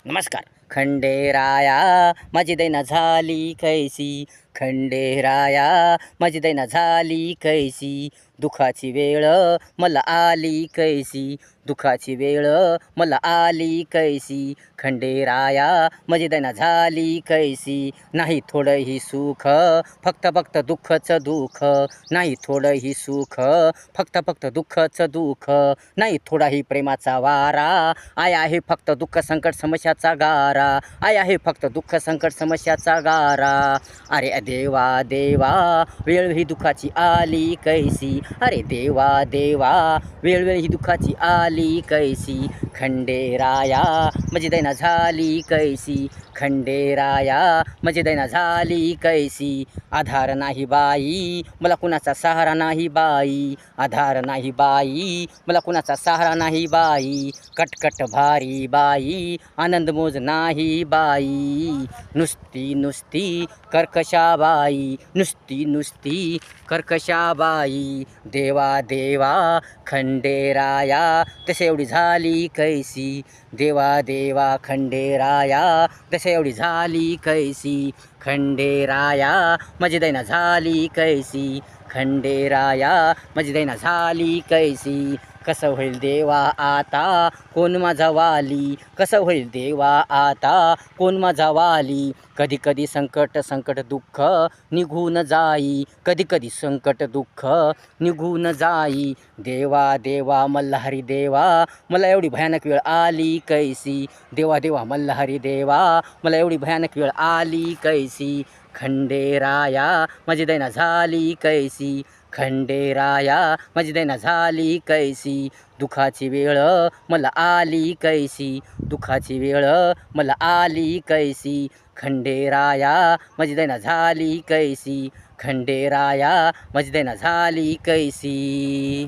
नमस्कार. खंडेराया माझी दैना झाली कैसी, खंडेराया माझी दैना झाली कैसी, दुखाची वेळ मला आली कैसी, दुखाची वेळ मला आली कैसी, खंडेराया माझी दैना झाली कैसी. नाही थोडंही सुख, फक्त फक्त दुःखचं दुःख, नाही थोडंही सुख, फक्त फक्त दुःखचं दुःख, नाही थोडाही प्रेमाचा वारा, आय आहे फक्त दुःख संकट समस्याचा गारा, आय आहे फक्त दुःख संकट समस्याचा गारा. अरे देवा देवा वेळ ही दुःखाची आली कैसी, अरे देवा देवा वेळ ही दुःखाची आली कैसी, खंडेराया माझी दैना झाली कैसी, खंडेराया माझी दैना झाली कैसी. आधार नाही बाई मला कुणाचा सहारा नाही बाई, आधार नाही बाई मला कुणाचा सहारा नाही बाई, कटकट भारी बाई आनंद मोज नाही बाई, नुसती नुसती कर्कशाबाई, नुसती नुसती कर्कशाबाई. देवा देवा खंडेराया तसे एवढी झाली कैसी, देवा देवा खंडेराया तसे एवढी झाली कैसी, खंडेराया माझी दैना झाली कैसी, खंडेराया माझी दैना झाली कैसी. कसं होईल देवा आता कोण माझा वाली, कसं होईल देवा आता कोण माझा वाली, कधी कधी संकट संकट दुःख निघून जाई, कधी कधी संकट दुःख निघून जाई. देवा देवा मल्हारी देवा मला एवढी भयानक वेळ आली कैसी, देवा देवा मल्हारी देवा मला एवढी भयानक वेळ आली कैसी, खंडेराया माझी दैना झाली कैसी, खंडेराया माझी दैना झाली कैसी. दुखाची वेळ मला आली कैसी, दुखाची वेळ मला आली कैसी, खंडेराया माझी दैना झाली कैसी, खंडेराया माझी दैना झाली कैसी.